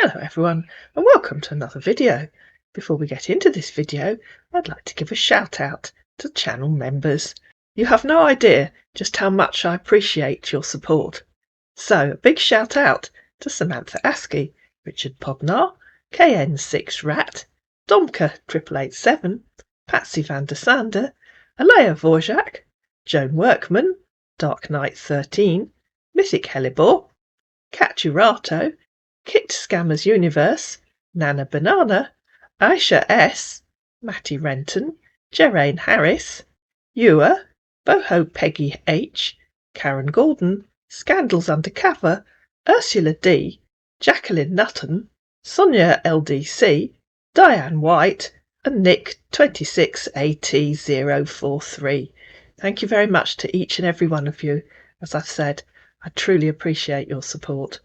Hello everyone and welcome to another video. Before we get into this video, I'd like to give a shout out to channel members. You have no idea just how much I appreciate your support. So a big shout out to Samantha Askey, Richard Podnar, KN6Rat, Domka 8887, Patsy van der Sander, Alea Vorjak, Joan Workman, Dark Knight 13, Mythic Hellebore, Caturato, Kicked Scammers Universe, Nana Banana, Aisha S, Matty Renton, Geraine Harris, Ewer, Boho Peggy H, Karen Gordon, Scandals Undercover, Ursula D, Jacqueline Nutton, Sonia LDC, Diane White, and Nick 26AT043. Thank you very much to each and every one of you. As I've said, I truly appreciate your support.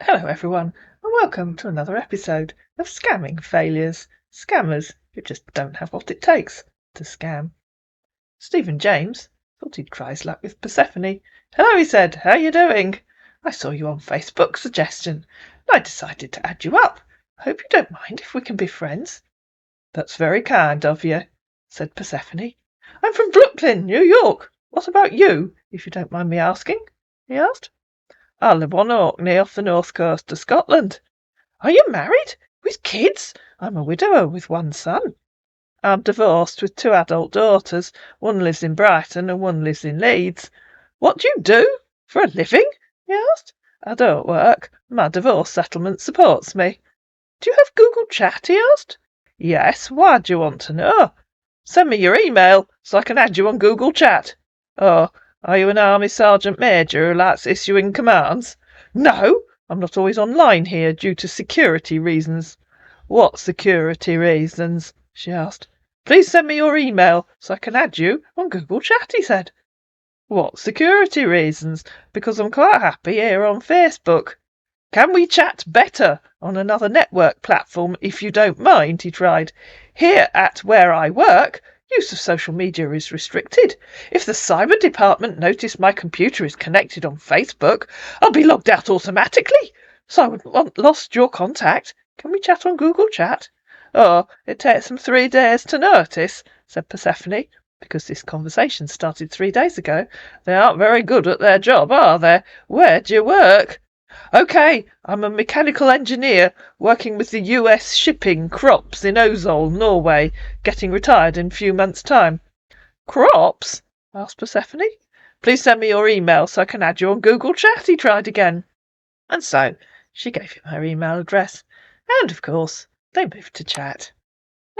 Hello everyone and welcome to another episode of Scamming Failures. Scammers who just don't have what it takes to scam. Stephen James thought he'd try his luck with Persephone. Hello, he said, how you doing? I saw you on Facebook suggestion and I decided to add you up. I hope you don't mind if we can be friends. That's very kind of you, said Persephone. I'm from Brooklyn, New York. What about you, if you don't mind me asking? He asked. I live on Orkney off the north coast of Scotland. Are you married? With kids? I'm a widower with one son. I'm divorced with 2 adult daughters. One lives in Brighton and one lives in Leeds. What do you do for a living? He asked. I don't work. My divorce settlement supports me. Do you have Google Chat? He asked. Yes, why do you want to know? Send me your email so I can add you on Google Chat. Oh, are you an Army Sergeant Major who likes issuing commands? No, I'm not always online here due to security reasons. What security reasons? She asked. Please send me your email so I can add you on Google Chat, he said. What security reasons? Because I'm quite happy here on Facebook. Can we chat better on another network platform if you don't mind? He tried. Here at where I work, use of social media is restricted. If the cyber department notice my computer is connected on Facebook, I'll be logged out automatically. So I wouldn't want lost your contact. Can we chat on Google Chat? Oh, it takes them 3 days to notice, said Persephone, because this conversation started 3 days ago. They aren't very good at their job, are they? Where do you work? OK, I'm a mechanical engineer working with the US shipping crops in Oslo, Norway, getting retired in a few months' time. Crops? Asked Persephone. Please send me your email so I can add you on Google Chat, he tried again. And so she gave him her email address. And, of course, they moved to chat.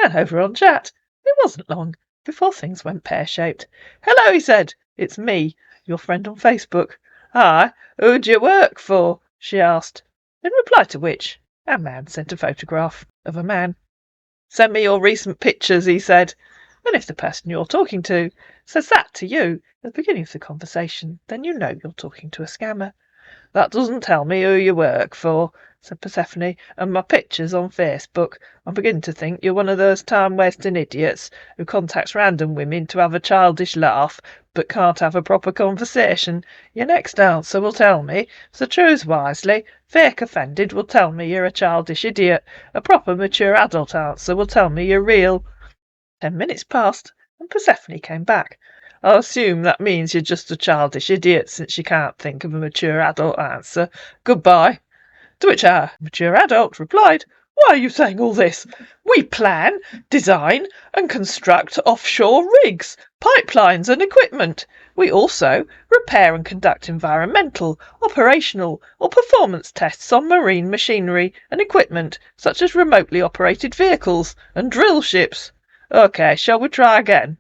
And over on chat, it wasn't long before things went pear-shaped. Hello, he said. It's me, your friend on Facebook. Hi, who do you work for? She asked. In reply to which, a man sent a photograph of a man. Send me your recent pictures, he said. And if the person you're talking to says that to you at the beginning of the conversation, then you know you're talking to a scammer. That doesn't tell me who you work for, said Persephone, and my picture's on Facebook. I'm beginning to think you're one of those time-wasting idiots who contacts random women to have a childish laugh, but can't have a proper conversation. Your next answer will tell me, so choose wisely. Fake offended will tell me you're a childish idiot. A proper mature adult answer will tell me you're real. 10 minutes passed, and Persephone came back. I assume that means you're just a childish idiot, since you can't think of a mature adult answer. Goodbye. To which our mature adult replied, Why are you saying all this? We plan, design and construct offshore rigs, pipelines and equipment. We also repair and conduct environmental, operational or performance tests on marine machinery and equipment such as remotely operated vehicles and drill ships. OK, shall we try again?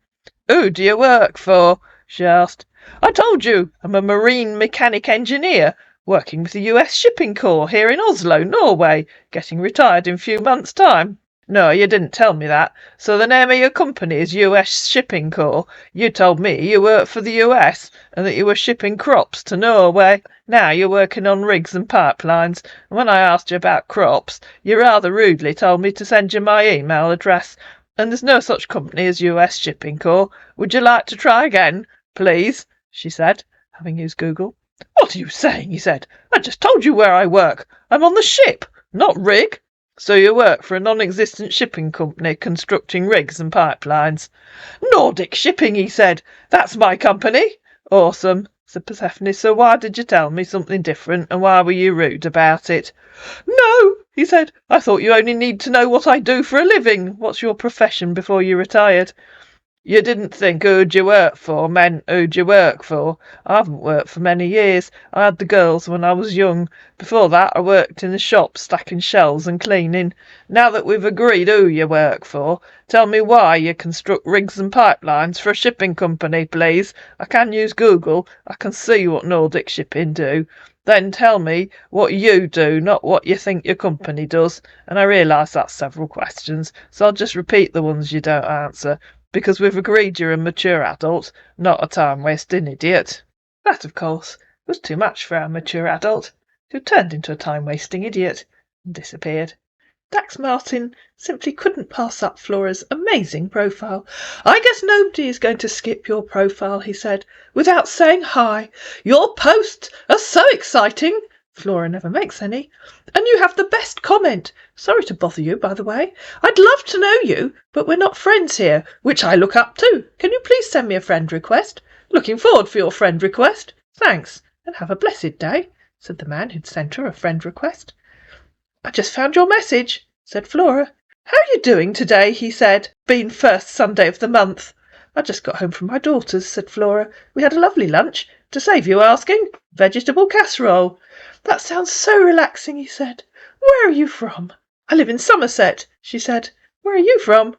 Who do you work for? She asked. I told you, I'm a marine mechanic engineer, working with the US Shipping Corps here in Oslo, Norway, getting retired in a few months' time. No, you didn't tell me that. So the name of your company is US Shipping Corps. You told me you worked for the US and that you were shipping crops to Norway. Now you're working on rigs and pipelines. And when I asked you about crops, you rather rudely told me to send you my email address. And there's no such company as US Shipping Corps. Would you like to try again, please? She said, having used Google. What are you saying? He said. I just told you where I work. I'm on the ship, not rig. So you work for a non-existent shipping company constructing rigs and pipelines. Nordic Shipping, he said. That's my company. Awesome, said Persephone. So why did you tell me something different, and why were you rude about it? No, he said. I thought you only need to know what I do for a living. What's your profession before you retired? You didn't think who'd you work for meant who'd you work for. I haven't worked for many years. I had the girls when I was young. Before that I worked in the shop stacking shelves and cleaning. Now that we've agreed who you work for, tell me why you construct rigs and pipelines for a shipping company, please. I can use Google. I can see what Nordic Shipping do. Then tell me what you do, not what you think your company does. And I realise that's several questions, so I'll just repeat the ones you don't answer, because we've agreed you're a mature adult, not a time-wasting idiot. That, of course, was too much for our mature adult, who turned into a time-wasting idiot and disappeared. Dax Martin simply couldn't pass up Flora's amazing profile. I guess nobody is going to skip your profile, he said, without saying hi. Your posts are so exciting. Flora never makes any. And you have the best comment. Sorry to bother you, by the way. I'd love to know you, but we're not friends here, which I look up to. Can you please send me a friend request? Looking forward for your friend request. Thanks, and have a blessed day, said the man who'd sent her a friend request. I just found your message, said Flora. How are you doing today? He said. Been first Sunday of the month. I just got home from my daughter's, said Flora. We had a lovely lunch. To save you asking, vegetable casserole. That sounds so relaxing, he said. Where are you from? I live in Somerset, she said. Where are you from?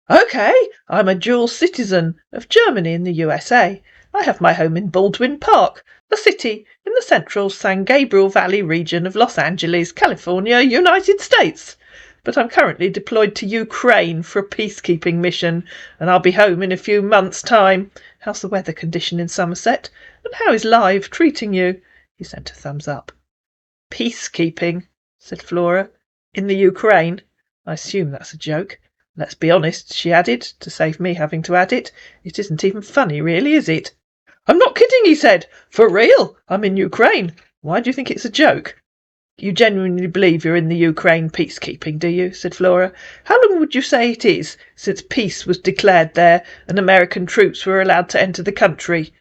OK, I'm a dual citizen of Germany and the USA. I have my home in Baldwin Park, a city in the central San Gabriel Valley region of Los Angeles, California, United States. But I'm currently deployed to Ukraine for a peacekeeping mission, and I'll be home in a few months' time. How's the weather condition in Somerset? And how is life treating you? He sent a thumbs up. Peacekeeping, said Flora. In the Ukraine? I assume that's a joke. Let's be honest, she added, to save me having to add it. It isn't even funny, really, is it? I'm not kidding, he said. For real, I'm in Ukraine. Why do you think it's a joke? You genuinely believe you're in the Ukraine peacekeeping, do you? Said Flora. How long would you say it is since peace was declared there and American troops were allowed to enter the country?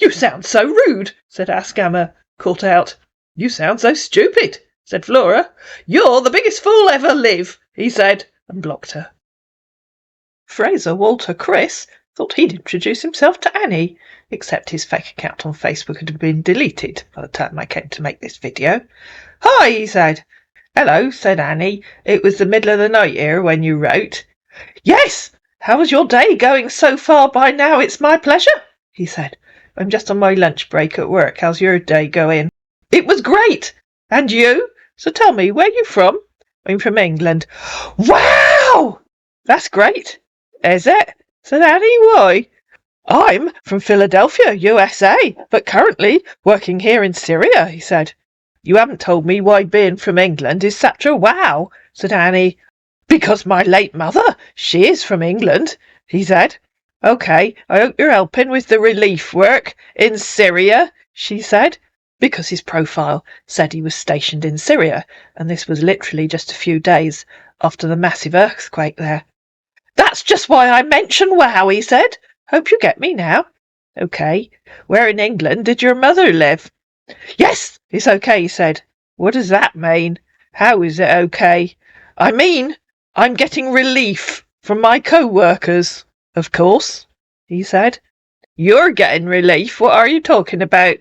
You sound so rude, said our scammer, caught out. You sound so stupid, said Flora. You're the biggest fool ever live, he said, and blocked her. Fraser Walter Chris thought he'd introduce himself to Annie, except his fake account on Facebook had been deleted by the time I came to make this video. Hi, he said. Hello, said Annie. It was the middle of the night here when you wrote. Yes, how was your day going so far by now? It's my pleasure, he said. I'm just on my lunch break at work. How's your day going? It was great. And you? So tell me, where are you from? I'm from England. Wow! That's great. Is it? Said Annie. Why? I'm from Philadelphia, USA, but currently working here in Syria, he said. You haven't told me why being from England is such a wow, said Annie. Because my late mother, she is from England, he said. OK, I hope you're helping with the relief work in Syria, she said, because his profile said he was stationed in Syria, and this was literally just a few days after the massive earthquake there. That's just why I mention wow, he said. Hope you get me now. OK, where in England did your mother live? Yes, it's OK, he said. What does that mean? How is it OK? I mean, I'm getting relief from my co-workers. Of course, he said. You're getting relief? What are you talking about?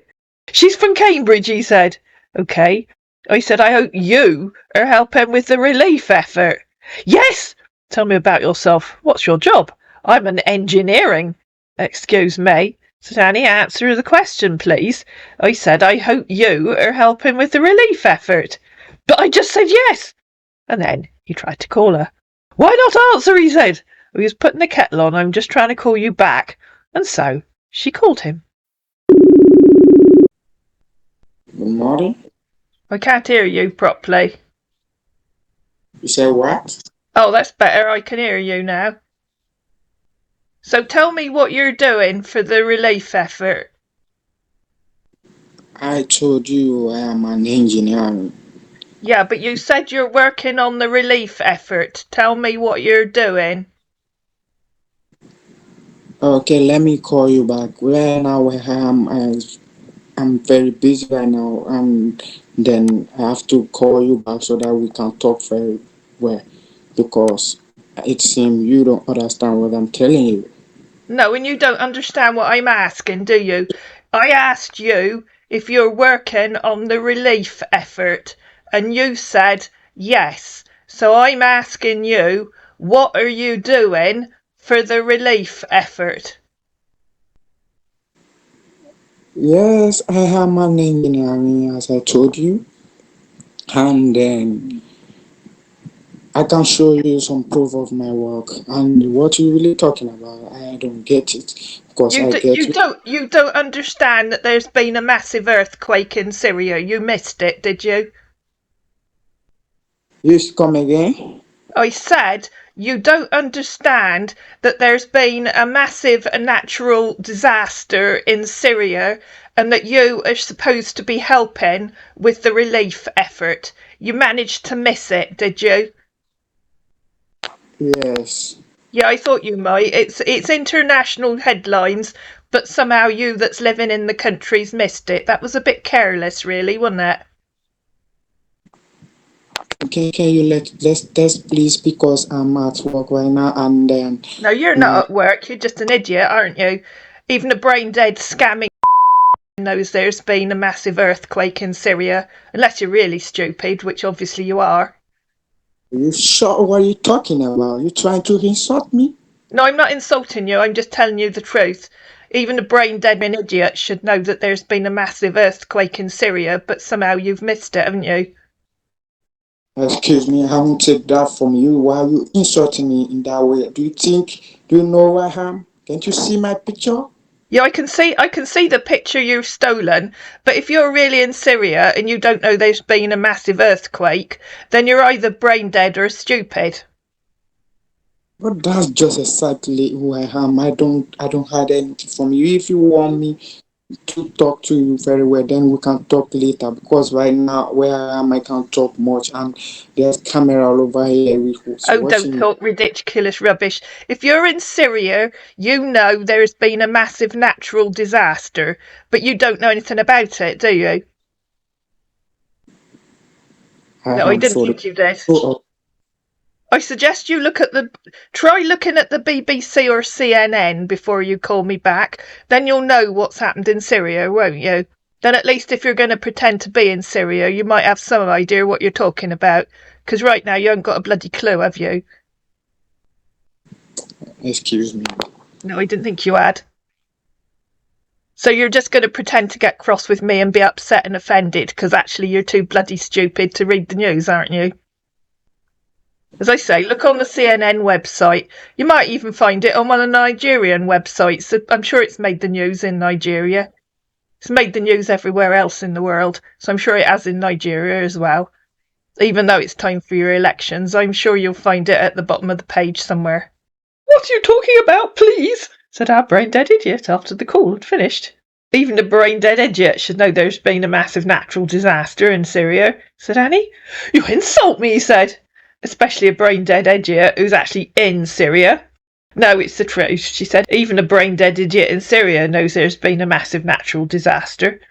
She's from Cambridge, he said. OK. I said, I hope you are helping with the relief effort. Yes! Tell me about yourself. What's your job? I'm an engineering. Excuse me, said Annie. Answer the question, please. I said, I hope you are helping with the relief effort. But I just said yes. And then he tried to call her. Why not answer, he said. I was putting the kettle on. I'm just trying to call you back. And so she called him. Good morning. I can't hear you properly. You say what? Oh, that's better. I can hear you now. So tell me what you're doing for the relief effort. I told you I am an engineer. Yeah, but you said you're working on the relief effort. Tell me what you're doing. Okay, let me call you back. Right now, where I'm very busy right now, and then I have to call you back so that we can talk very well because it seems you don't understand what I'm telling you. No, and you don't understand what I'm asking, do you? I asked you if you're working on the relief effort, and you said yes. So I'm asking you, what are you doing for the relief effort? Yes, I am an engineer, as I told you, and then I can show you some proof of my work. And what you really talking about, I don't get it because You I do, get you. you don't understand that there's been a massive earthquake in Syria. You missed it, did you? You come again? I said you don't understand that there's been a massive natural disaster in Syria and that you are supposed to be helping with the relief effort. You managed to miss it, did you? Yes. Yeah, I thought you might. It's international headlines, but somehow you that's living in the country's missed it. That was a bit careless, really, wasn't it? Can you let's test please because I'm at work right now and then No, you're my not at work. You're just an idiot, aren't you? Even a brain dead scamming knows there's been a massive earthquake in Syria, unless you're really stupid, which obviously you are. you sure what are you talking about? You trying to insult me? No, I'm not insulting you, I'm just telling you the truth. Even a brain dead idiot should know that there's been a massive earthquake in Syria, but somehow you've missed it, haven't you? Excuse me, I haven't take that from you. Why are you insulting me in that way? Do you know who I am? Can't you see my picture? Yeah, I can see the picture you've stolen, but if you're really in Syria and you don't know there's been a massive earthquake, then you're either brain dead or stupid. But that's just exactly who I am. I don't hide anything from you. If you want me to talk to you very well, then we can talk later. Because right now, where I am, I can't talk much, and there's camera all over here who's Oh, don't watching me. talk ridiculous rubbish. If you're in Syria, you know there's been a massive natural disaster, but you don't know anything about it, do you? I No, I am didn't sorry. think you did. So, I suggest you try looking at the BBC or CNN before you call me back. Then you'll know what's happened in Syria, won't you? Then at least if you're going to pretend to be in Syria, you might have some idea what you're talking about. Because right now you haven't got a bloody clue, have you? excuse me. No, I didn't think you had. So you're just going to pretend to get cross with me and be upset and offended because actually you're too bloody stupid to read the news, aren't you? As I say, look on the CNN website. You might even find it on one of the Nigerian websites. So I'm sure it's made the news in Nigeria. It's made the news everywhere else in the world, so I'm sure it has in Nigeria as well. Even though it's time for your elections, I'm sure you'll find it at the bottom of the page somewhere. What are you talking about, please? Said our brain dead idiot after the call had finished. Even a brain dead idiot should know there's been a massive natural disaster in Syria, said Annie. You insult me, he said. Especially a brain dead idiot who's actually in Syria. No, it's the truth, she said. Even a brain dead idiot in Syria knows there's been a massive natural disaster.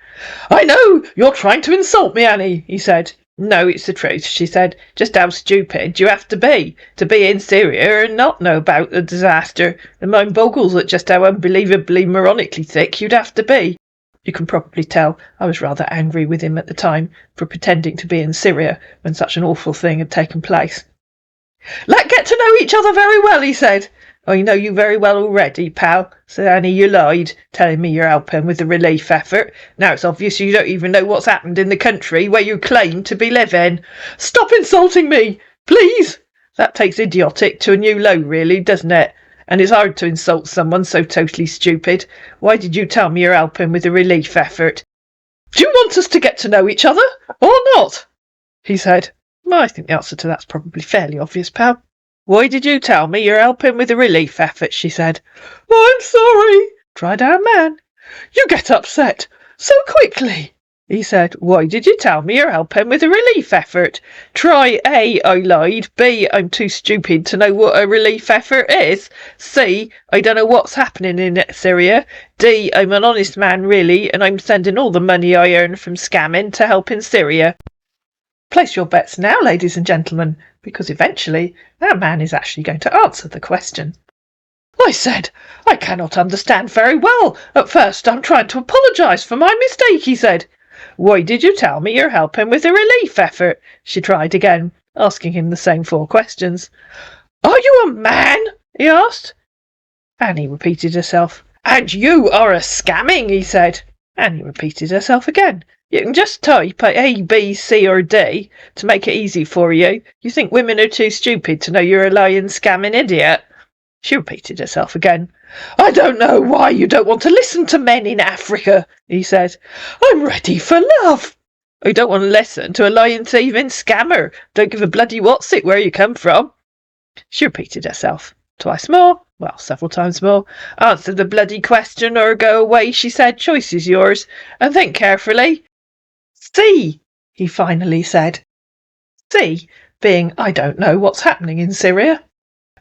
I know, you're trying to insult me, Annie, he said. No, it's the truth, she said. Just how stupid do you have to be in Syria and not know about the disaster. The mind boggles at just how unbelievably moronically thick you'd have to be. You can probably tell I was rather angry with him at the time for pretending to be in Syria when such an awful thing had taken place. Let's get to know each other very well, he said. I know you very well already, pal, said Annie. You lied, telling me you're helping with the relief effort. Now it's obvious you don't even know what's happened in the country where you claim to be living. Stop insulting me, please. That takes idiotic to a new low, really, doesn't it? And it's hard to insult someone so totally stupid. Why did you tell me you're helping with the relief effort? Do you want us to get to know each other, or not? He said. Well, I think the answer to that's probably fairly obvious, pal. Why did you tell me you're helping with the relief effort? She said. I'm sorry, cried our man. You get upset so quickly. he said. Why did you tell me you're helping with a relief effort? Try A, I lied. B, I'm too stupid to know what a relief effort is. C, I don't know what's happening in Syria. D, I'm an honest man really, and I'm sending all the money I earn from scamming to help in Syria. Place your bets now, ladies and gentlemen, because eventually that man is actually going to answer the question. I said, I cannot understand very well. At first I'm trying to apologise for my mistake, he said. Why did you tell me you're helping with a relief effort? She tried again, asking him the same 4 questions. Are you a man? He asked. Annie repeated herself. And you are a scamming, he said. Annie repeated herself again. You can just type A, B, C or D to make it easy for you. You think women are too stupid to know you're a lying, scamming idiot? She repeated herself again. I don't know why you don't want to listen to men in Africa, he said. I'm ready for love. I don't want to listen to a lying, thieving scammer. Don't give a bloody what's it where you come from. She repeated herself. Twice more, well, several times more. Answer the bloody question or go away, she said. Choice is yours. And think carefully. C, he finally said. C, being I don't know what's happening in Syria.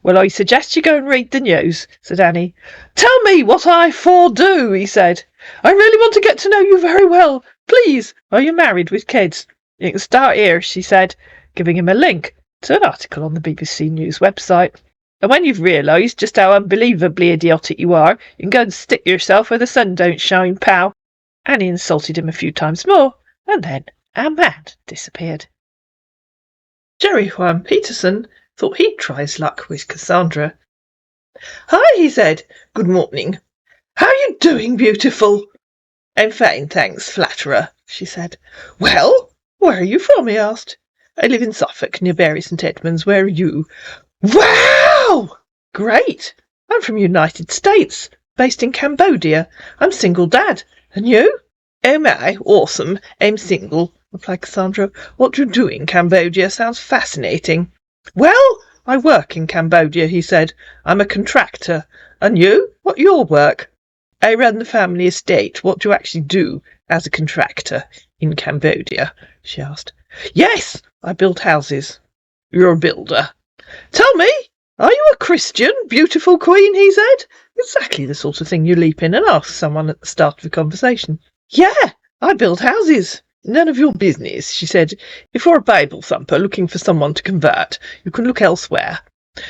Well, I suggest you go and read the news, said Annie. Tell me what I do, he said. I really want to get to know you very well. Please, are you married with kids? You can start here, she said, giving him a link to an article on the BBC News website. And when you've realised just how unbelievably idiotic you are, you can go and stick yourself where the sun don't shine, pal. Annie insulted him a few times more, and then our man disappeared. Jerry Juan Peterson thought he'd try his luck with Cassandra. Hi, he said. Good morning. How are you doing, beautiful? I'm fine, thanks, flatterer, she said. Well, where are you from, he asked. I live in Suffolk, near Bury St Edmunds. Where are you? Wow! Great! I'm from United States, based in Cambodia. I'm single dad. And you? Oh my, awesome. I'm single, replied Cassandra. What do you do in Cambodia sounds fascinating. Well, I work in Cambodia, he said. I'm a contractor. And you? What's your work? I run the family estate. What do you actually do as a contractor in Cambodia? She asked. Yes, I build houses. You're a builder. Tell me, are you a Christian, beautiful queen, he said. Exactly the sort of thing you leap in and ask someone at the start of a conversation. Yeah, I build houses. None of your business, she said. If you're a Bible thumper looking for someone to convert, you can look elsewhere.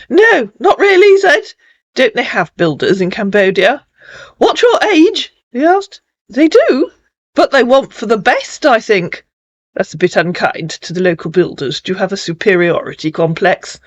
No, not really, he said. Don't they have builders in Cambodia? What's your age? He asked. They do, but they want for the best, I think. That's a bit unkind to the local builders. Do you have a superiority complex?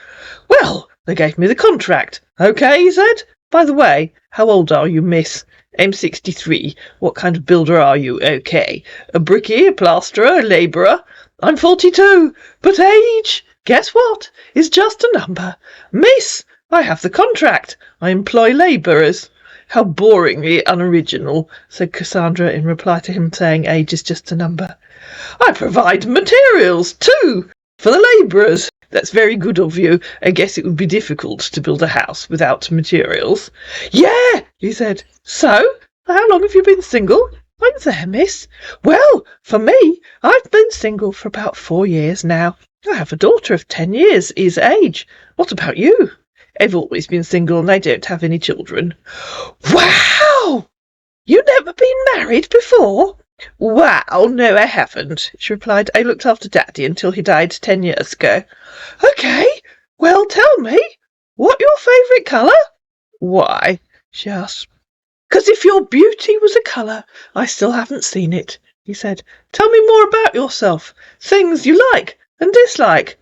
Well, they gave me the contract. Okay, he said. By the way, how old are you, miss? I'm 63. What kind of builder are you? Okay. A brickie, a plasterer, a labourer? I'm 42. But age, guess what? Is just a number. Miss, I have the contract. I employ labourers. How boringly unoriginal, said Cassandra in reply to him saying age is just a number. I provide materials, too, for the labourers. That's very good of you. I guess it would be difficult to build a house without materials. Yeah, he said. So, how long have you been single? I'm there, miss. Well, for me, I've been single for about 4 years now. I have a daughter of 10 years, his age. What about you? I've always been single and I don't have any children. Wow! You've never been married before? Wow, no, I haven't, she replied. I looked after Daddy until he died 10 years ago. Okay, well, tell me, what your favourite colour? Why? She asked. 'Cause if your beauty was a colour, I still haven't seen it, he said. Tell me more about yourself, things you like and dislike.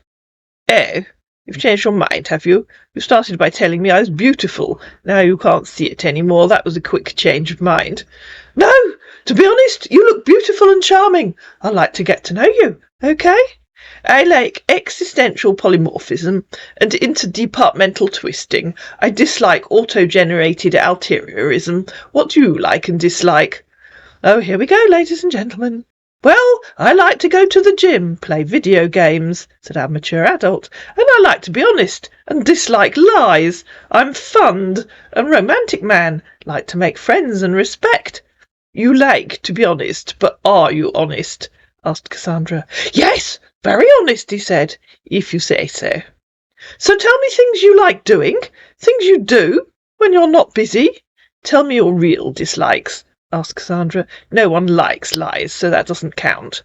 Oh, you've changed your mind, have you? You started by telling me I was beautiful. Now you can't see it any more. That was a quick change of mind. No, to be honest, you look beautiful and charming. I'd like to get to know you, okay? I like existential polymorphism and interdepartmental twisting. I dislike auto-generated ulteriorism. What do you like and dislike? Oh, here we go, ladies and gentlemen. Well, I like to go to the gym, play video games, said our mature adult, and I like to be honest and dislike lies. I'm fond and romantic man, like to make friends and respect. You like to be honest, but are you honest? Asked Cassandra. Yes, very honest, he said, if you say so. So tell me things you like doing, things you do when you're not busy. Tell me your real dislikes, asked Cassandra. No one likes lies, so that doesn't count.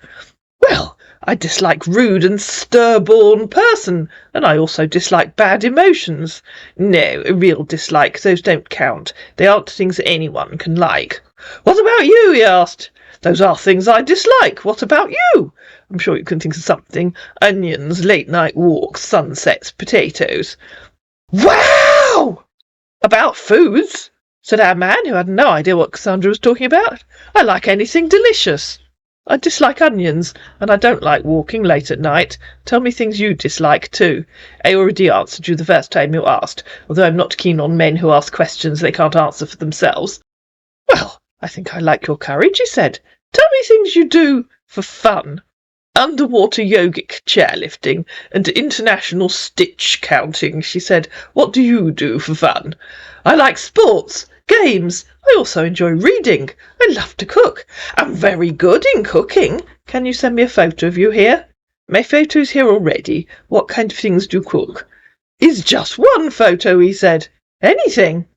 Well, I dislike rude and stir-born person, and I also dislike bad emotions. No, a real dislike, those don't count. They aren't things anyone can like. What about you? He asked. Those are things I dislike. What about you? I'm sure you can think of something. Onions, late-night walks, sunsets, potatoes. Wow! About foods, said our man, who had no idea what Cassandra was talking about. I like anything delicious. I dislike onions, and I don't like walking late at night. Tell me things you dislike, too. I already answered you the first time you asked, although I'm not keen on men who ask questions they can't answer for themselves. Well, I think I like your courage, he said. Tell me things you do for fun. Underwater yogic chairlifting and international stitch counting, she said. What do you do for fun? I like sports, games. I also enjoy reading. I love to cook. I'm very good in cooking. Can you send me a photo of you here? My photo's here already. What kind of things do you cook? It's just one photo, he said. Anything.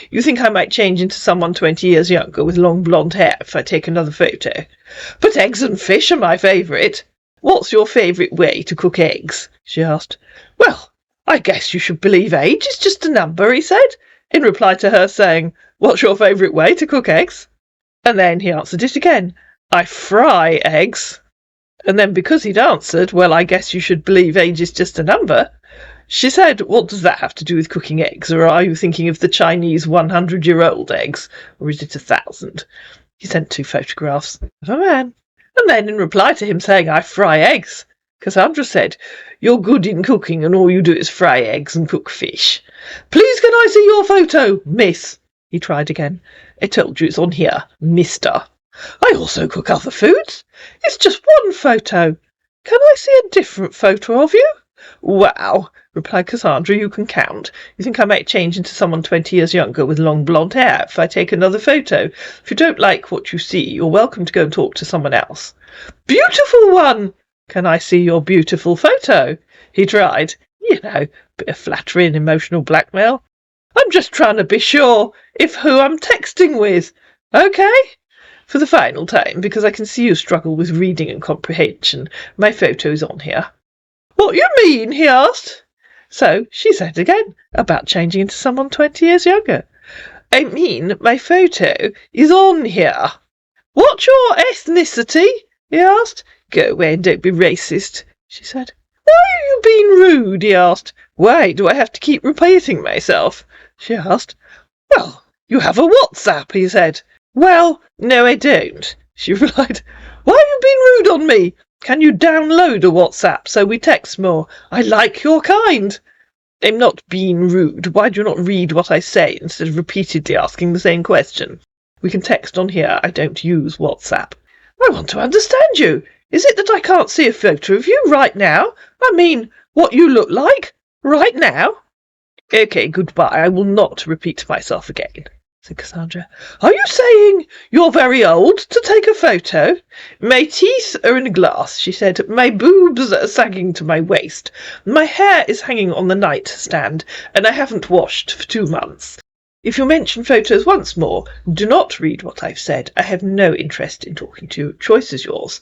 You think I might change into someone 20 years younger with long blonde hair if I take another photo? But eggs and fish are my favourite. What's your favourite way to cook eggs? She asked. Well, I guess you should believe age is just a number, he said, in reply to her saying, What's your favourite way to cook eggs? And then he answered it again. I fry eggs. And then because he'd answered, Well, I guess you should believe age is just a number, she said, What does that have to do with cooking eggs? Or are you thinking of the Chinese 100-year-old eggs? Or is it 1,000? He sent 2 photographs of a man. And then, in reply to him saying, I fry eggs, Cassandra said, You're good in cooking and all you do is fry eggs and cook fish. Please can I see your photo, miss? He tried again. I told you it's on here, mister. I also cook other foods. It's just one photo. Can I see a different photo of you? Wow, replied Cassandra, you can count. You think I might change into someone 20 years younger with long blonde hair if I take another photo? If you don't like what you see, you're welcome to go and talk to someone else. Beautiful one! Can I see your beautiful photo? He tried. You know, bit of flattery and emotional blackmail. I'm just trying to be sure if who I'm texting with. Okay? For the final time, because I can see you struggle with reading and comprehension, my photo's on here. What you mean? He asked. So she said again about changing into someone 20 years younger. I mean, my photo is on here. What's your ethnicity? He asked. Go away and don't be racist, she said. Why are you being rude? He asked. Why do I have to keep repeating myself? She asked. Well, you have a WhatsApp, he said. Well, no, I don't, she replied. Why are you being rude on me? Can you download a WhatsApp so we text more? I like your kind. I'm not being rude. Why do you not read what I say instead of repeatedly asking the same question? We can text on here. I don't use WhatsApp. I want to understand you. Is it that I can't see a photo of you right now? I mean, what you look like right now? Okay, goodbye. I will not repeat myself again, said Cassandra. Are you saying you're very old to take a photo? My teeth are in a glass, she said. My boobs are sagging to my waist. My hair is hanging on the nightstand, and I haven't washed for 2 months. If you mention photos once more, do not read what I've said. I have no interest in talking to you. Choice is yours.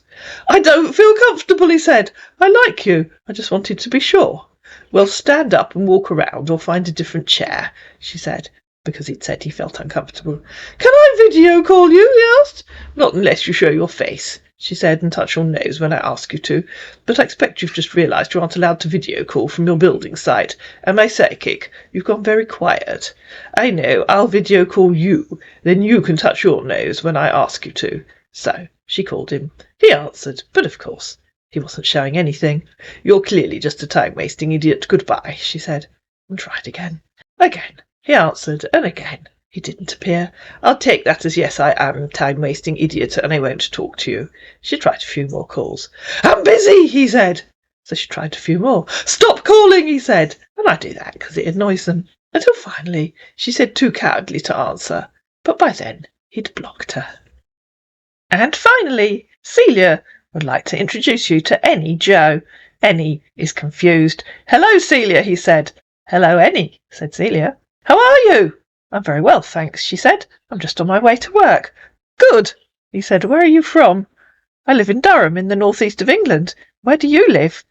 I don't feel comfortable, he said. I like you. I just wanted to be sure. Well, stand up and walk around or find a different chair, she said, because he'd said he felt uncomfortable. Can I video call you? He asked. Not unless you show your face, she said, and touch your nose when I ask you to. But I expect you've just realised you aren't allowed to video call from your building site. Am I psychic? You've gone very quiet. I know, I'll video call you. Then you can touch your nose when I ask you to. So she called him. He answered, but of course he wasn't showing anything. You're clearly just a time-wasting idiot. Goodbye, she said, and tried again. Again he answered, and again he didn't appear. I'll take that as yes, I am a time-wasting idiot, and I won't talk to you. She tried a few more calls. I'm busy, he said. So she tried a few more. Stop calling, he said. And I do that because it annoys them. Until finally she said too cowardly to answer. But by then he'd blocked her. And finally, Celia would like to introduce you to Annie Joe. Annie is confused. Hello, Celia, he said. Hello, Annie, said Celia. How are you? I'm very well, thanks, she said. I'm just on my way to work. Good, he said. Where are you from? I live in Durham, in the northeast of England. Where do you live?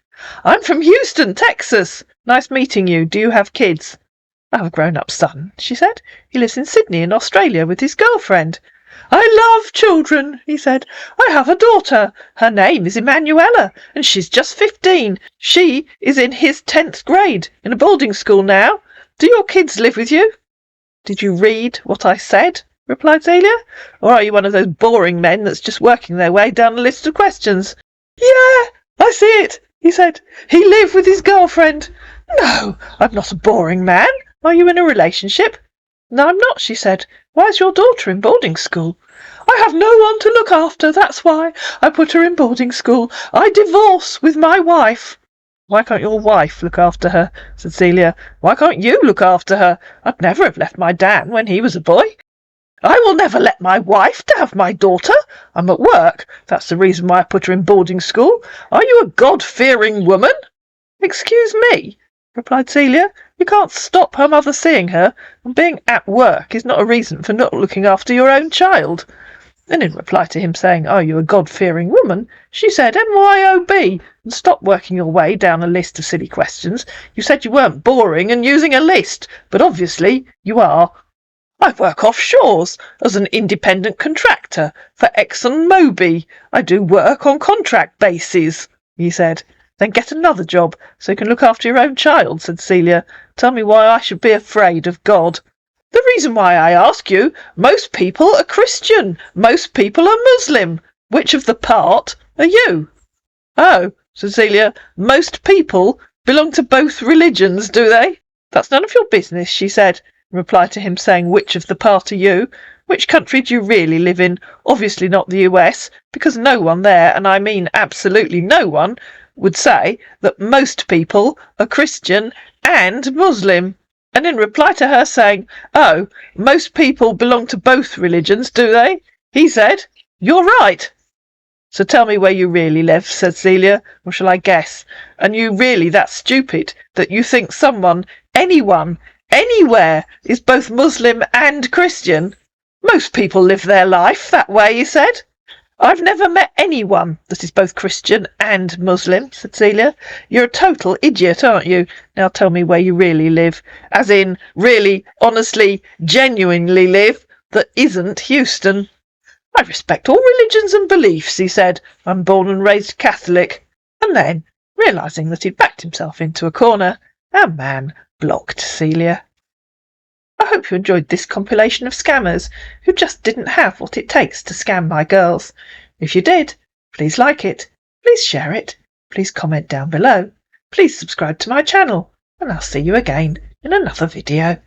I'm from Houston, Texas. Nice meeting you. Do you have kids? I have a grown-up son, she said. He lives in Sydney in Australia with his girlfriend. I love children, he said. I have a daughter. Her name is Emanuela, and she's just 15. She is in his 10th grade, in a boarding school now. Do your kids live with you? Did you read what I said? Replied Celia. Or are you one of those boring men that's just working their way down a list of questions? Yeah, I see it, he said. He lived with his girlfriend. No, I'm not a boring man. Are you in a relationship? No, I'm not, she said. Why is your daughter in boarding school? I have no one to look after, that's why I put her in boarding school. I divorce with my wife. Why can't your wife look after her? Said Celia. Why can't you look after her? I'd never have left my Dan when he was a boy. I will never let my wife have my daughter. I'm at work. That's the reason why I put her in boarding school. Are you a God-fearing woman? Excuse me, replied Celia. You can't stop her mother seeing her, and being at work is not a reason for not looking after your own child. And in reply to him saying, Are you a God-fearing woman? She said, MYOB, and stop working your way down a list of silly questions. You said you weren't boring and using a list, but obviously you are. I work offshores as an independent contractor for ExxonMobil. I do work on contract bases, he said. Then get another job so you can look after your own child, said Celia. Tell me why I should be afraid of God. The reason why I ask you, most people are Christian, most people are Muslim. Which of the part are you? Oh, said Celia, most people belong to both religions, do they? That's none of your business, she said, in reply to him saying, which of the part are you? Which country do you really live in? Obviously not the US, because no one there, and I mean absolutely no one, would say that most people are Christian and Muslim. And in reply to her saying, Oh, most people belong to both religions, do they? He said, You're right. So tell me where you really live, said Celia, or shall I guess? And you really that stupid that you think someone, anyone, anywhere is both Muslim and Christian? Most people live their life that way, he said. I've never met anyone that is both Christian and Muslim, said Celia. You're a total idiot, aren't you? Now tell me where you really live. As in, really, honestly, genuinely live, that isn't Houston. I respect all religions and beliefs, he said. I'm born and raised Catholic. And then, realising that he'd backed himself into a corner, our man blocked Celia. I hope you enjoyed this compilation of scammers who just didn't have what it takes to scam my girls. If you did, please like it, please share it, please comment down below, please subscribe to my channel, and I'll see you again in another video.